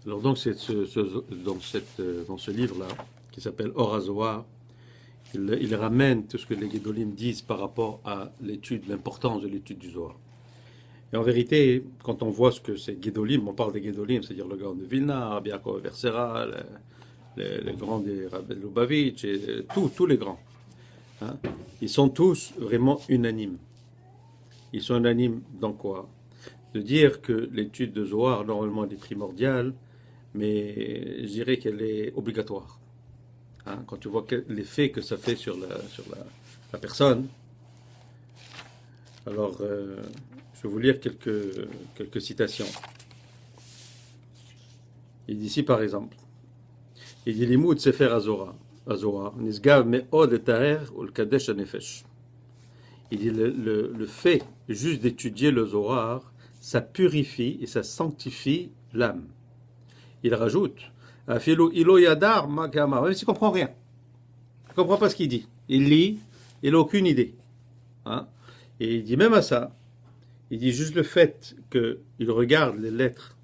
Alors donc, dans ce livre-là, qui s'appelle Or HaZohar, il ramène tout ce que les Guédolim disent par rapport à l'étude, l'importance de l'étude du Zohar. Et en vérité, quand on voit ce que c'est Guédolim, on parle des Guédolim, c'est-à-dire le grand de Vilna, Rabbi Yaakov Bersera, les grands des Rabbi Lubavitch, et tous les grands. Hein, ils sont tous vraiment unanimes. Ils sont unanimes dans quoi? De dire que l'étude de Zohar, normalement, elle est primordiale, mais je dirais qu'elle est obligatoire. Hein, quand tu vois l'effet que ça fait sur la personne, alors je vais vous lire quelques citations. Il dit ici par exemple, il dit Limoud Sefer Azora, Nisgav Me'od et Taher ou le Kadesh Nefesh. Il dit le fait juste d'étudier le Zohar, ça purifie et ça sanctifie l'âme. Il rajoute, Afilo ilo yadar makama, même s'il ne comprend rien. Il ne comprend pas ce qu'il dit. Il lit, il n'a aucune idée. Hein? Et il dit même à ça, il dit juste le fait qu'il regarde les lettres,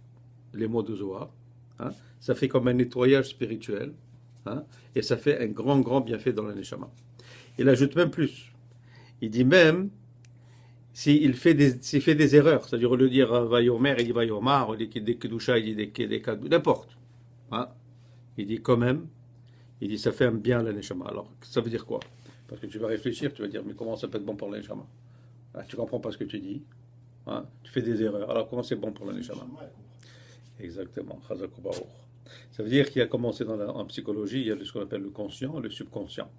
les mots de Zohar, hein, ça fait comme un nettoyage spirituel, hein, et ça fait un grand, grand bienfait dans le Neshama. Il ajoute même plus. Il dit même, s'il fait des erreurs, c'est-à-dire au lieu de dire Vayomer, il dit Vayomar, il dit des Kedusha, il dit des Kadou, n'importe. Hein, il dit quand même, il dit ça fait un bien à la Neshama. Alors, ça veut dire quoi? Parce que tu vas réfléchir, tu vas dire, mais comment ça peut être bon pour la Neshama? Ah, tu comprends pas ce que tu dis, hein, tu fais des erreurs. Alors, comment c'est bon pour la Neshama? Exactement. Ça veut dire qu'il a commencé en psychologie, il y a ce qu'on appelle le conscient et le subconscient.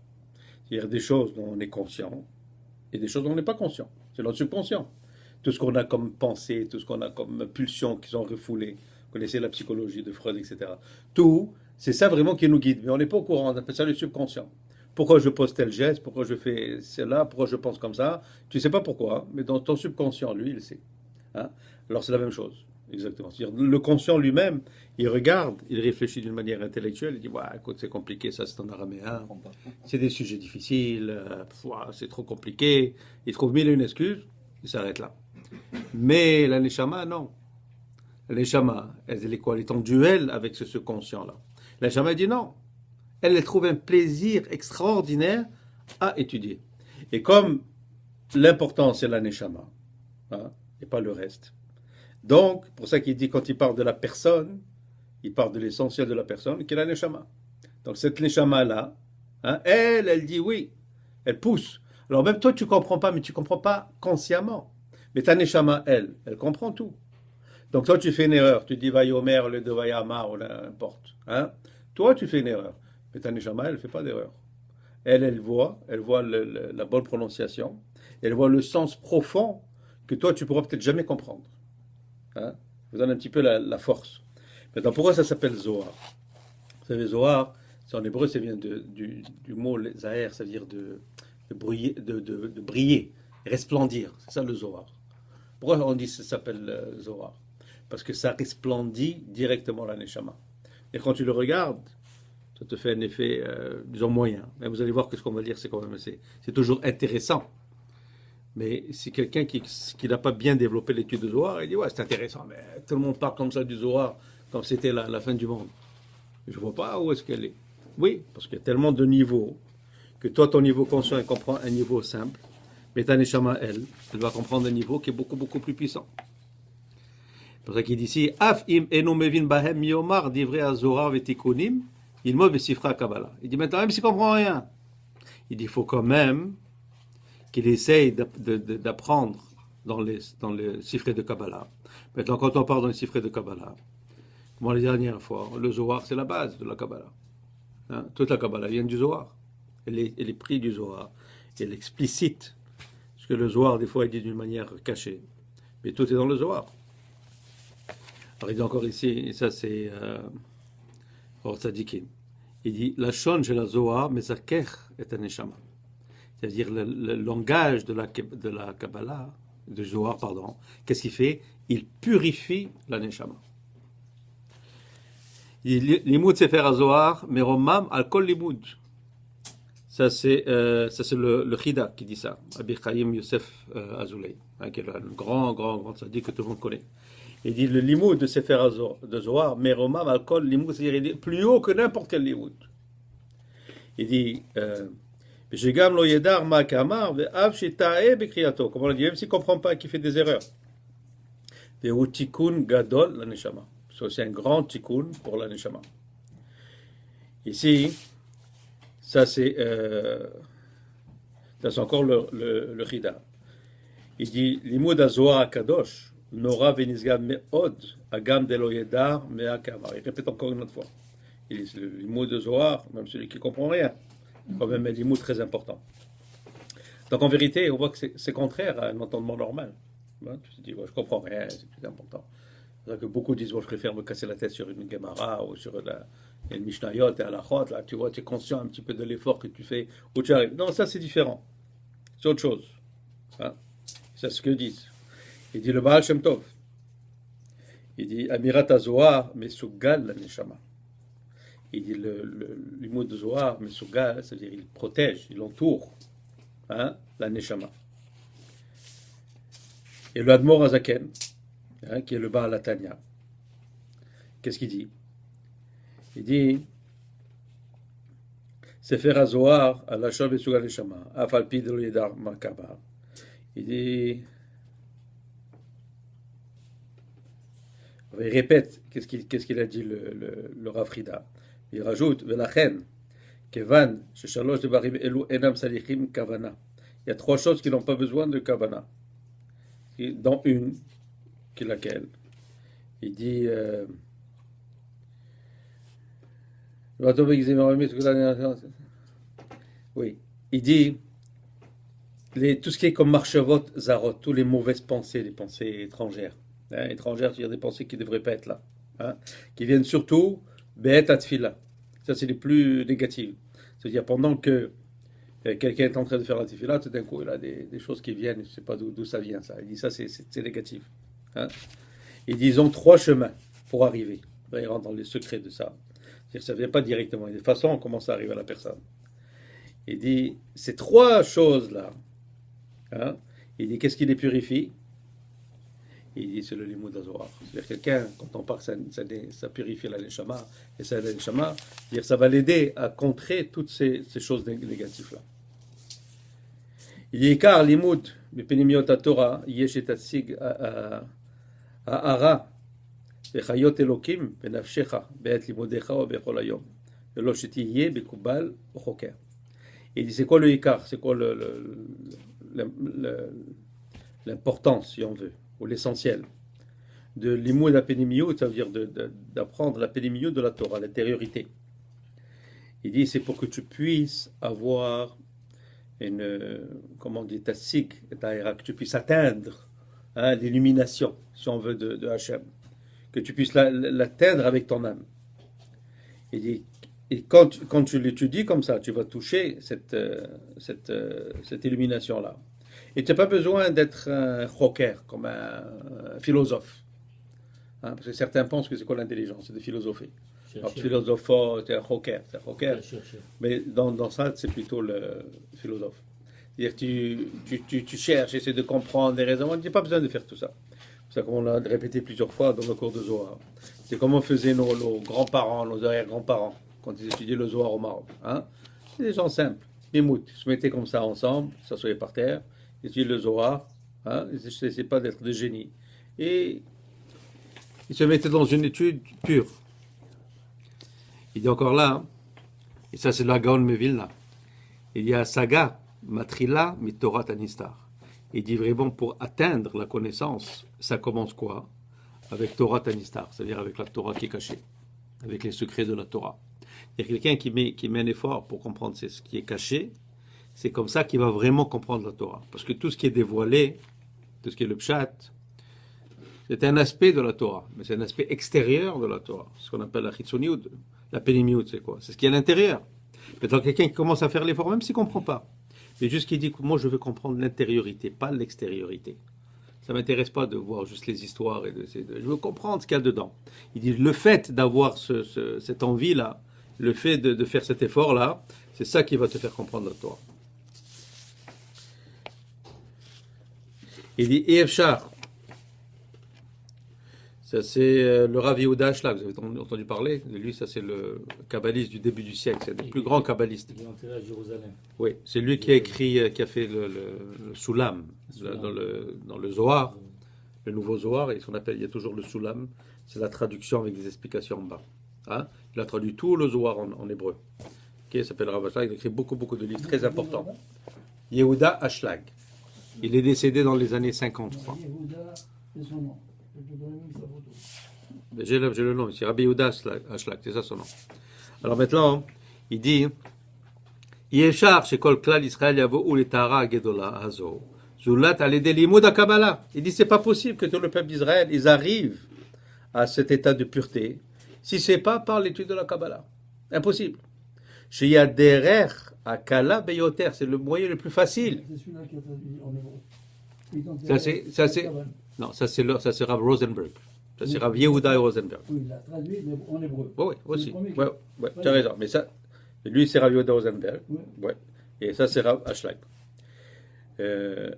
Il y a des choses dont on est conscient et des choses dont on n'est pas conscient. C'est notre subconscient. Tout ce qu'on a comme pensée, tout ce qu'on a comme pulsions qui sont refoulées. Vous connaissez la psychologie de Freud, etc. Tout, c'est ça vraiment qui nous guide. Mais on n'est pas au courant, on appelle ça le subconscient. Pourquoi je pose tel geste, pourquoi je fais cela, pourquoi je pense comme ça. Tu ne sais pas pourquoi, mais dans ton subconscient, lui, il sait. Hein, alors c'est la même chose. Exactement. C'est-à-dire, le conscient lui-même, il regarde, il réfléchit d'une manière intellectuelle, il dit ouais, écoute, c'est compliqué, ça c'est en araméen, c'est des sujets difficiles, c'est trop compliqué. Il trouve mille et une excuses, il s'arrête là. Mais la Neshama, non. La Neshama, elle est quoi? Elle est en duel avec ce conscient-là. La Neshama dit non. Elle trouve un plaisir extraordinaire à étudier. Et comme l'important c'est la Neshama, hein, et pas le reste. Donc, pour ça qu'il dit, quand il parle de la personne, il parle de l'essentiel de la personne, qui est la Neshama. Donc, cette Neshama-là, hein, elle dit oui, elle pousse. Alors, même toi, tu ne comprends pas, mais tu ne comprends pas consciemment. Mais ta Neshama, elle comprend tout. Donc, toi, tu fais une erreur. Tu dis Vayomer, le de Vayamar, ou n'importe. Hein. Toi, tu fais une erreur. Mais ta Neshama, elle ne fait pas d'erreur. Elle voit la bonne prononciation. Elle voit le sens profond que toi, tu ne pourras peut-être jamais comprendre. Hein, je vous donne un petit peu la force. Maintenant, pourquoi ça s'appelle Zohar? Vous savez, Zohar, en hébreu, ça vient du mot Zahir, ça veut dire de briller, resplendir. C'est ça le Zohar. Pourquoi on dit que ça s'appelle Zohar? Parce que ça resplendit directement la Neshama. Et quand tu le regardes, ça te fait un effet, disons, moyen. Mais vous allez voir que ce qu'on va dire, c'est quand même c'est toujours intéressant. Mais si quelqu'un qui n'a pas bien développé l'étude de Zohar, il dit ouais, c'est intéressant, mais tout le monde parle comme ça du Zohar, comme c'était la fin du monde. Je ne vois pas où est-ce qu'elle est. Oui, parce qu'il y a tellement de niveaux que toi, ton niveau conscient, il comprend un niveau simple, mais ta Neshama, elle va comprendre un niveau qui est beaucoup, beaucoup plus puissant. C'est pour ça qu'il dit ici Af im eno mevin bahem yomar divrei Zohar vetikunim ilmod besifra Kabbalah. Il dit maintenant, même s'il ne comprend rien, il dit il faut quand même qu'il essaye d'apprendre dans les chiffres de Kabbalah. Maintenant, quand on parle dans les chiffres de Kabbalah, comme la dernière fois, le Zohar, c'est la base de la Kabbalah. Hein? Toute la Kabbalah vient du Zohar. Elle est prise du Zohar. Elle explicite ce que le Zohar, des fois, il dit d'une manière cachée. Mais tout est dans le Zohar. Alors, il dit encore ici, et ça c'est Or Tzadikim. Il dit, la shon chez la Zohar, mais Zaker est un neshama. C'est-à-dire le langage de la Kabbalah, de Zohar, pardon, qu'est-ce qu'il fait? Il purifie la Neshama. Limoud Sefer HaZohar, Meromam al Kol Limoud. Ça c'est le Chida qui dit ça, Abi Chaim Yosef Azoulay, hein, qui est le grand tzaddik que tout le monde connaît. Il dit le limoud de Sefer de Zohar, Meroma, Malkol, limoud, c'est-à-dire il est plus haut que n'importe quel limoud. Il dit, Shegam lo yedar ma kamar, ve'av shita'e bekriyato. Comme on l'a dit, même s'il ne comprend pas, qu'il fait des erreurs. Ve'u tikkun gadol la neshama. C'est aussi un grand tikkun pour la neshama. Ici, ça c'est encore le chida. Il dit, limoud azohar kadosh, nora ve'nizgam me'od, agam de lo yedar mea kamar. Il répète encore une autre fois. Il dit, le limoud de Zohar, même celui qui ne comprend rien, quand même un limoud très important. Donc en vérité, on voit que c'est contraire à un entendement normal. Tu te dis, je ne comprends rien, c'est plus important. C'est vrai que beaucoup disent, je préfère me casser la tête sur une Gemara ou sur une Mishnayot et Halachot. Là, tu vois, tu es conscient un petit peu de l'effort que tu fais, où tu arrives. Non, ça c'est différent. C'est autre chose. Hein? C'est ce que disent. Il dit le Baal Shem Tov. Il dit, Amirat Zohar, Mesugal la Neshama. Il dit le mot de Zohar, Mesugal, c'est-à-dire il protège, il entoure la Neshama. Et le Admor Azaken, qui est le Baal Atanya, qu'est-ce qu'il dit? Il dit Sefer HaZohar, Alashon Mesugal Neshama, Afalpi de l'Yedar Makaba. Il dit, il répète, qu'est-ce qu'il a dit le Rav Frida? Il rajoute, Velachen, Kevan, Sheshalosh de Barim Elu Enam Salichim Kavana. Il y a trois choses qui n'ont pas besoin de Kavana. Dans une, qui est laquelle? Il dit, oui, il dit, tout ce qui est comme marchavot, zarot, toutes les mauvaises pensées, les pensées étrangères. Étrangères, c'est-à-dire des pensées qui ne devraient pas être là. Qui viennent surtout Be'et Atfila. Ça, c'est les plus négatives. C'est-à-dire, pendant que quelqu'un est en train de faire la tefila, tout d'un coup, il a des choses qui viennent, je ne sais pas d'où ça vient, ça. Il dit, ça, c'est négatif. Ils disent, ils ont trois chemins pour arriver. Là, ils rentrent dans les secrets de ça. C'est-à-dire, ça ne vient pas directement. Il y a des façons comment ça arrive à la personne. Il dit, ces trois choses-là, il dit, qu'est-ce qui les purifie? Il dit, c'est le limoud HaZohar. C'est-à-dire, quelqu'un, quand on parle, ça purifie la neshama, et ça la neshama, c'est-à-dire, ça va l'aider à contrer toutes ces choses négatives-là. Il dit, car limoud, bepenimiot HaTorah, yesh et tatsig ha'ara, bechayot elokim, benafshecha, be'et limodecha, ou bechol hayom, velo shetiye, bekubal, ou choker. Il dit, c'est quoi le ikar? C'est quoi l'importance, si on veut, ou l'essentiel de l'imoud apénimiout, ça veut dire d'apprendre l'apénimiout de la Torah, l'intériorité. Il dit, c'est pour que tu puisses avoir comment on dit, tassig, que tu puisses atteindre l'illumination, si on veut, de Hachem, que tu puisses l'atteindre avec ton âme. Il dit, et quand tu l'étudies comme ça, tu vas toucher cette illumination-là. Et tu n'as pas besoin d'être un rocker, comme un philosophe. Parce que certains pensent que c'est quoi l'intelligence? C'est de philosopher. Alors, philosophe, tu es un rocker. Mais dans ça, c'est plutôt le philosophe. C'est-à-dire tu cherches, essaies de comprendre des raisons. Tu n'as pas besoin de faire tout ça. C'est ça qu'on l'a répété plusieurs fois dans le cours de Zohar. C'est comment faisaient nos grands-parents, nos arrière-grands-parents, quand ils étudiaient le Zohar au Maroc. C'est des gens simples. Les moutes, ils se mettaient comme ça ensemble, s'assoyaient par terre, ils étudiaient le Zohar, ils n'essayaient pas d'être des génies. Et ils se mettaient dans une étude pure. Il dit encore là, et ça c'est la Gaon Mevilna, il y a Saga, Matrila, Mitorat Anistar. Il dit vraiment pour atteindre la connaissance, ça commence quoi? Avec Torah Anistar, c'est-à-dire avec la Torah qui est cachée, avec les secrets de la Torah. Il y a quelqu'un qui met un effort pour comprendre ce qui est caché, c'est comme ça qu'il va vraiment comprendre la Torah. Parce que tout ce qui est dévoilé, tout ce qui est le pshat, c'est un aspect de la Torah, mais c'est un aspect extérieur de la Torah. Ce qu'on appelle la chitzoniout, la pénimiout, c'est quoi? C'est ce qui est à l'intérieur. Maintenant, quelqu'un qui commence à faire l'effort, même s'il ne comprend pas, mais juste qu'il dit que moi je veux comprendre l'intériorité, pas l'extériorité. Ça ne m'intéresse pas de voir juste les histoires, je veux comprendre ce qu'il y a dedans. Il dit le fait d'avoir cette envie-là, le fait de faire cet effort-là, c'est ça qui va te faire comprendre la Torah. Il dit Efshar. Ça, c'est le Rav Yehuda Ashlag, vous avez entendu parler de lui, ça c'est le kabbaliste du début du siècle, c'est un des plus grands kabbalistes. Il est enterré à Jérusalem. Oui, c'est lui qui a écrit, qui a fait le Soulam, dans le Zohar, le nouveau Zohar, et ce qu'on appelle, il y a toujours le Soulam, c'est la traduction avec des explications en bas. Hein, il a traduit tout le Zohar en hébreu. Okay, il s'appelle Rav Ashlag, il a écrit beaucoup de livres très importants. Yehuda Ashlag. Il est décédé dans les années 50, je crois. Yehuda, c'est son nom. Je te donne même sa photo. J'ai le nom ici, Rabbi Yehuda Ashlag, c'est ça son nom. Alors maintenant, il dit Yeshar shekol klal Israël yavo'u letahara gedola hazo zulat alede limud hakabbalah. Il dit c'est pas possible que tout le peuple d'Israël ils arrivent à cet état de pureté si c'est pas par l'étude de la Kabbalah. Impossible. Sheyaderer akala beyoter, c'est le moyen le plus facile. C'est celui-là qui a traduit en hébreu. Il est Ça enterré c'est à Cabane. non, ça c'est Rav Rosenberg. Ça c'est Rav Yehuda Rosenberg. Oui, il l'a traduit mais en hébreu. Oui, C'est aussi. le premier qui- Ouais, tu as raison. Mais ça, lui, c'est Rav Yehuda Rosenberg. Oui. Ouais. Et ça, c'est Rav Ashlag.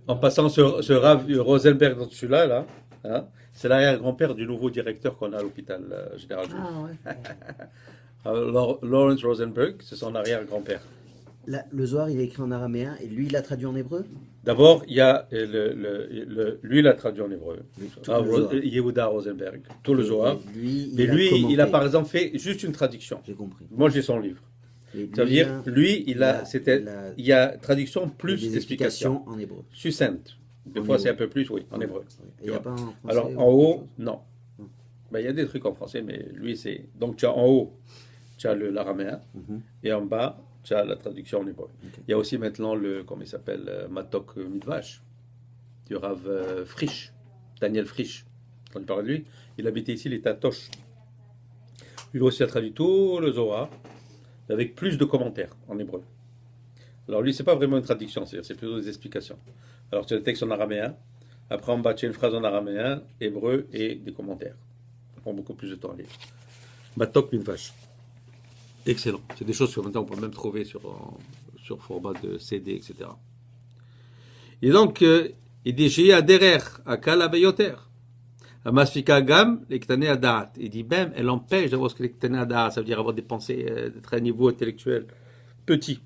En passant ce Rav Rosenberg dans celui-là, là, hein, c'est l'arrière-grand-père du nouveau directeur qu'on a à l'hôpital général juif. Ah ouais. Lawrence Rosenberg, c'est son arrière-grand-père. Le Zohar, il est écrit en araméen et lui, il l'a traduit en hébreu. D'abord, il y a lui, il a traduit en hébreu. Tout Rav le Zohar. Yehuda Rosenberg, tout le Et Zohar. lui, Mais a lui, il a commenté. par exemple fait juste une traduction. J'ai compris. Moi, j'ai son livre. Et Ça veut lui, dire, lui, il y a traduction plus des d'explications. explications en hébreu. Succincte. Des En fois, hébreu. c'est un peu plus, oui, en hébreu. Et il n'y a pas en français. Alors, ou en haut, autre chose non. Hmm. Ben, il y a des trucs en français, mais lui, c'est. Donc, tu as en haut, tu as l'araméen, Mhm. et en bas, tu as la traduction en hébreu. Ok. Il y a aussi maintenant comment il s'appelle, Matok Midvash, du Rav Frisch, Daniel Frisch. Quand tu parles de lui, il habitait ici, il était à Tosh. Lui aussi a traduit tout le Zohar, avec plus de commentaires en hébreu. Alors lui, c'est pas vraiment une traduction, c'est plutôt des explications. Alors tu as le texte en araméen, après en bas tu as une phrase en araméen, hébreu et des commentaires. Ça prend beaucoup plus de temps à lire. Matok Midvash. Excellent. C'est des choses que maintenant on peut même trouver sur format de CD, etc. Et donc, il dit Shia derer akala beyoter. Amasfika gam lektane adat. Il dit même, elle empêche d'avoir ce que lektane adat, ça veut dire avoir des pensées, d'être à un niveau intellectuel petit.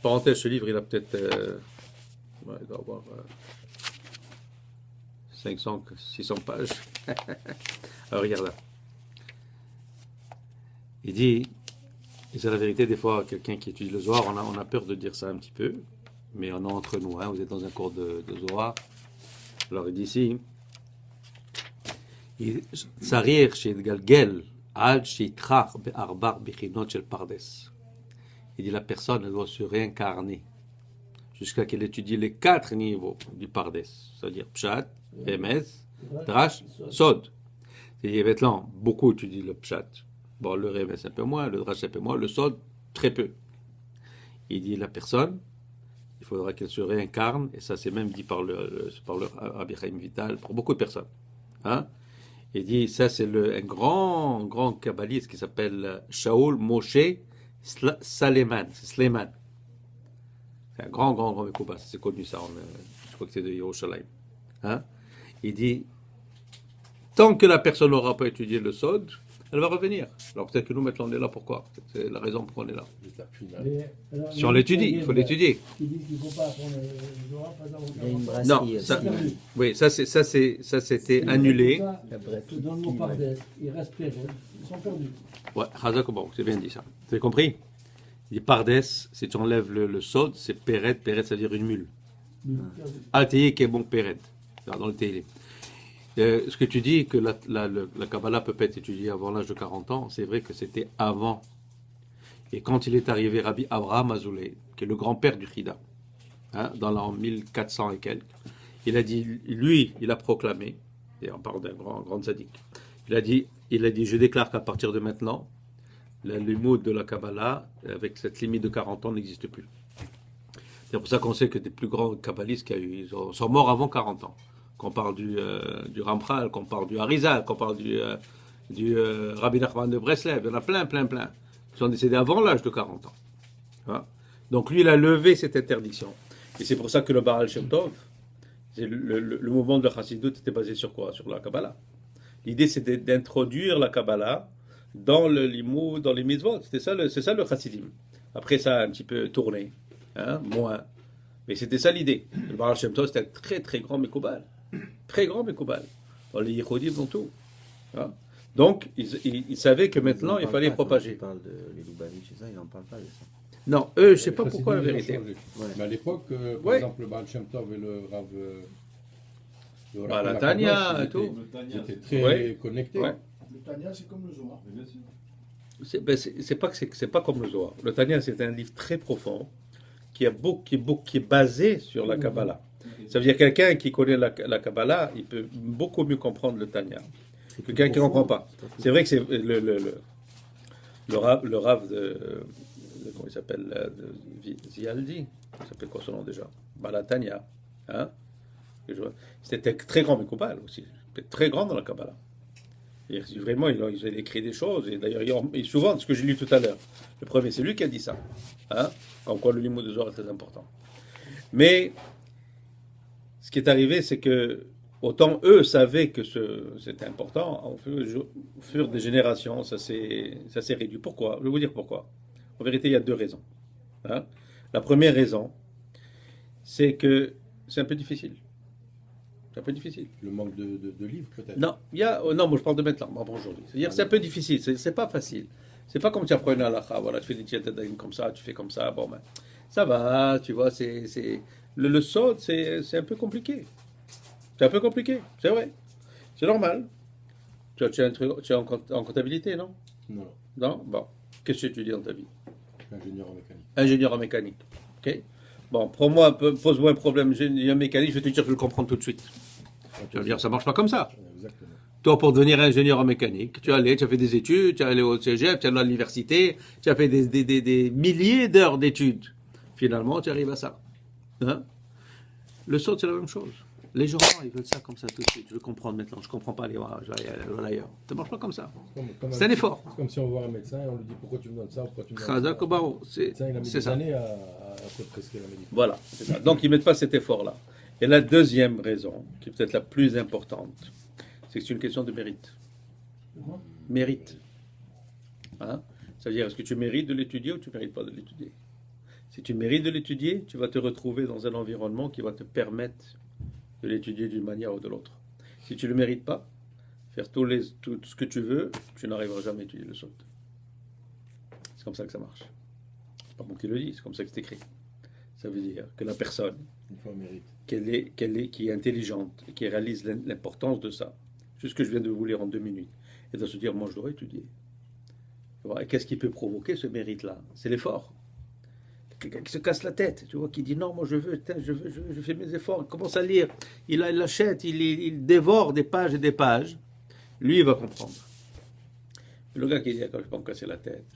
Parenthèse, ce livre, il a peut-être. Ouais, il doit avoir 500, 600 pages. Alors, regarde là. Il dit, et c'est la vérité, des fois, quelqu'un qui étudie le Zohar, on a peur de dire ça un petit peu, mais on est entre nous, hein, vous êtes dans un cours de Zohar. Alors il dit ici, Tsarir chez Galgel, Al Sheitrach Be'arbar Bichinot Shel Pardes. Il dit, la personne, elle doit se réincarner jusqu'à qu'elle étudie les 4 niveaux du Pardes, c'est-à-dire Pshat, Emes, Drash, Sod. Il y a maintenant, beaucoup étudient le Pshat. Bon, le Remes un peu moins, le Drash un peu moins, le Sod très peu. Il dit la personne, il faudra qu'elle se réincarne, et ça c'est même dit par le Rabbi Chaim Vital, pour beaucoup de personnes. Hein? Il dit, ça c'est un grand kabbaliste qui s'appelle Shaul Moshe Sleiman. C'est Sleiman. C'est un grand Mekouba, c'est connu ça, je crois que c'est de Yerushalayim. Hein? Il dit, tant que la personne n'aura pas étudié le Sod, elle va revenir. Alors peut-être que nous, maintenant, on est là. Pourquoi? C'est la raison pour qu'on est là. Si on l'étudie, il faut l'étudier. Qui disent qu'il ne faut pas apprendre le Zohar, pas avoir Il y a une aucun Non, brasserie ça, aussi. oui, ça c'était annulé. C'est pour ça que dans le mot Pardes, ils restent perdus. Ils sont perdus. Ouais, Chazak, bon, c'est bien dit ça. Vous avez compris? Il dit Pardes, si tu enlèves le sod, c'est Péret. Péret, ça veut dire une mule. Alteye qui est bon Péret. Dans le Télim. Ce que tu dis, que la Kabbalah peut pas être étudiée avant l'âge de 40 ans, c'est vrai que c'était avant. Et quand il est arrivé Rabbi Avraham Azoulay, qui est le grand-père du Chida, hein, dans l'an 1400 et quelques, il a dit, lui, il a proclamé, et on parle d'un grand tzaddik, il a dit, je déclare qu'à partir de maintenant, le mot de la Kabbalah, avec cette limite de 40 ans, n'existe plus. C'est pour ça qu'on sait que des plus grands kabbalistes ils sont morts avant 40 ans. Qu'on parle du Ramchal, qu'on parle du Harizal, qu'on parle du Rabbi Nachman de Breslev, il y en a plein, qui sont décédés avant l'âge de 40 ans. Hein? Donc lui, il a levé cette interdiction. Et c'est pour ça que le Baal Shem Tov, Le mouvement de Chassidut était basé sur quoi? Sur la Kabbalah. L'idée, c'était d'introduire la Kabbalah dans le limoud, dans les mitzvot. C'est ça le Chassidim. Après, ça a un petit peu tourné, hein, moins. Mais c'était ça l'idée. Le Baal Shem Tov, c'était un très très grand Mekoubal. Très grand Mekoubal. Dans les Yehudim, dans tout. Hein. Donc, ils savaient que maintenant, il fallait propager. Il parle de les Lubavitch et ça, il n'en parle pas de ça. Non, eux, je ne sais Les pas pourquoi la Chassidim, vérité. ils ont changé. Ouais. Mais à l'époque, par Ouais. exemple, le Baal Shem Tov et le Rav. Le Rav Bah, la Akadosh, Tanya ils et tout. étaient- Ils étaient très Ouais. connectés. Ouais. Le Tanya, c'est comme le Zohar. C'est pas que c'est pas comme le Zohar. Le Tanya, c'est un livre très profond qui est basé sur la Kabbalah. Ça veut dire quelqu'un qui connaît la Kabbalah, il peut beaucoup mieux comprendre le Tanya que quelqu'un qui ne comprend pas. C'est vrai que c'est le Rav comment il s'appelle, de Zialdi, il s'appelle quoi son nom déjà? Balatania, hein? C'était un très grand Mekoubal aussi, c'était très grand dans la Kabbalah. Et vraiment, ils ont écrit des choses, et d'ailleurs, souvent, ce que j'ai lu tout à l'heure, le premier, c'est lui qui a dit ça, hein? En quoi le limoud de Zohar est très important. Mais ce qui est arrivé, c'est que autant eux savaient que c'était important, au fur des générations, ça s'est réduit. Pourquoi? Je vais vous dire pourquoi. En vérité, il y a deux raisons. Hein? La première raison, c'est que c'est un peu difficile. C'est un peu difficile. Le manque de livres, peut-être. Non, non, moi je parle de maintenant, pas pour aujourd'hui. C'est-à-dire c'est un peu difficile, c'est pas facile. C'est pas comme tu apprends une halakha, voilà, tu fais des tchètes comme ça, tu fais comme ça, bon ben, ça va, tu vois, le sod, c'est un peu compliqué. C'est un peu compliqué, c'est vrai. C'est normal. Tu es en comptabilité, non? Non, Non? Bon. Qu'est-ce que tu étudies dans ta vie? ingénieur en mécanique. Ingénieur en mécanique. Ok? Bon, pose-moi un problème ingénieur mécanique, je vais te dire que je le comprends tout de suite. Tu vas me dire, ça marche pas comme ça. Exactement. Toi, pour devenir ingénieur en mécanique, tu as fait des études, tu es allé au cégep, tu es allé à l'université, tu as fait des milliers d'heures d'études. Finalement, tu arrives à ça. Hein? Le saut, c'est la même chose. Les gens, ils veulent ça comme ça tout de suite. Je veux comprendre maintenant. Je ne comprends pas les je vais aller ailleurs. Ça ne marche pas comme ça. C'est un effort. C'est comme si on voit un médecin et on lui dit pourquoi tu me donnes ça, pourquoi tu me donnes Khazak ça. Obaro, Le médecin, il a mis c'est des ça. années à te prescrire la médecine. Voilà, c'est ça. Donc ils ne mettent pas cet effort-là. Et la deuxième raison, qui est peut-être la plus importante, c'est que c'est une question de mérite. Mérite. Hein? Ça veut dire, est-ce que tu mérites de l'étudier ou tu ne mérites pas de l'étudier? Si tu mérites de l'étudier, tu vas te retrouver dans un environnement qui va te permettre de l'étudier d'une manière ou de l'autre. Si tu ne le mérites pas, faire tout ce que tu veux, tu n'arriveras jamais à étudier le sot. C'est comme ça que ça marche. C'est pas moi qui le dis, c'est comme ça que c'est écrit. Ça veut dire que la personne Une fois mérite. qui est intelligente et qui réalise l'importance de ça, juste ce que je viens de vous lire en 2 minutes, et de se dire, moi je dois étudier. Et qu'est-ce qui peut provoquer ce mérite-là? C'est l'effort. Quelqu'un qui se casse la tête, tu vois, qui dit non, moi je fais mes efforts, il commence à lire, il achète, il dévore des pages et des pages, lui il va comprendre. Le gars qui dit, quand je peux me casser la tête,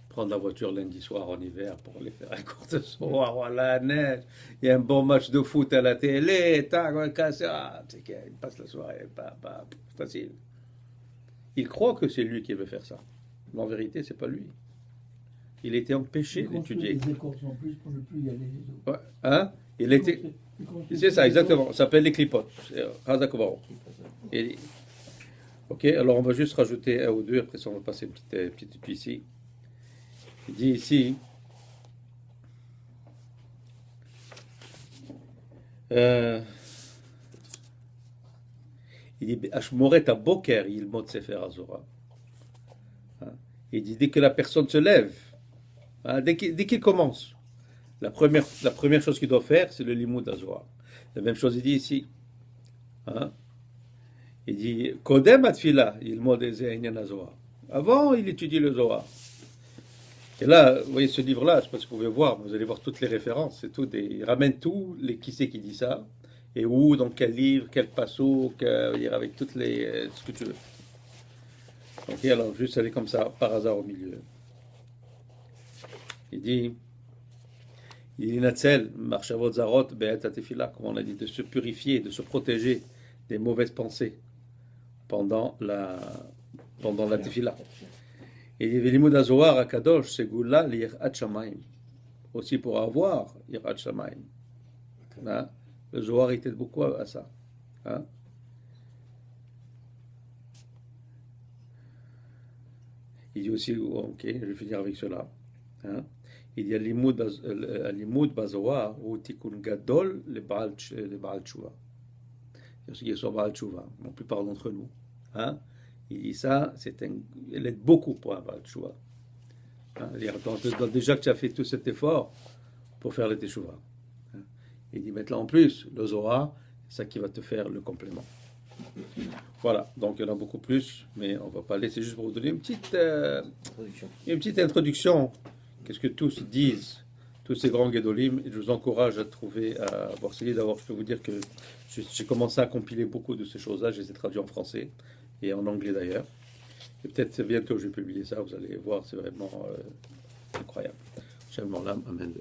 prendre la voiture lundi soir en hiver pour aller faire un cours de soir, voilà, neige, il y a un bon match de foot à la télé, tac, on va casser, il passe la soirée, pas facile. Il croit que c'est lui qui veut faire ça, mais en vérité, c'est pas lui. Il était empêché d'étudier. Les écorces en plus pour ne plus y aller. Ouais, hein? C'est ça, exactement. Ça s'appelle les clipotes. Ok, alors on va juste rajouter un ou deux, après ça on va passer une petite étude ici. Il dit ici, il dit, Ashmoret à Boker, il monte Sefer Azora. Il dit, dès que la personne se lève, hein, dès qu'il commence, la première chose qu'il doit faire, c'est le limoud Azora. La même chose, il dit ici. Hein? Il dit, Kodem Atfila, il monte Inyan Azora. Avant, il étudie le Zohar. Et là, vous voyez ce livre-là, je ne sais pas si vous pouvez voir, vous allez voir toutes les références, c'est tout il ramène tout, qui c'est qui dit ça, et où, dans quel livre, quel passo, avec toutes les, ce que tu veux. Ok, alors juste aller comme ça, par hasard au milieu. Il dit Natzel, Marchavot Zarot, Be'et Atefila, comme on a dit, de se purifier, de se protéger des mauvaises pensées pendant la tefila. Et il y avait l'imoud Azohar à Kadosh, c'est Goula, l'Yirat Shamaim. Aussi pour avoir Yirat Shamaim. Le Zohar, il t'aide beaucoup à ça. Hein? Il dit aussi, ok, je vais finir avec cela. Hein? Il dit Alimud Bazoar ou Tikkun Gadol le Baal Tshuva. Il soit Baal Tshuva, la plupart d'entre nous. Hein? Il dit ça, elle aide beaucoup pour un Baal Tshuva. Hein? Déjà que tu as fait tout cet effort pour faire le Teshuvah. Hein? Il dit maintenant en plus, le Zohar, c'est ça qui va te faire le complément. Voilà, donc il y en a beaucoup plus, mais on ne va pas laisser juste pour vous donner une petite introduction. Qu'est-ce que tous disent, tous ces grands Gedolim, et je vous encourage à trouver, à voir ces livres. D'abord, je peux vous dire que j'ai commencé à compiler beaucoup de ces choses-là, je les ai traduits en français et en anglais d'ailleurs. Et peut-être bientôt je vais publier ça, vous allez voir, c'est vraiment incroyable. Shalom, amen, amen.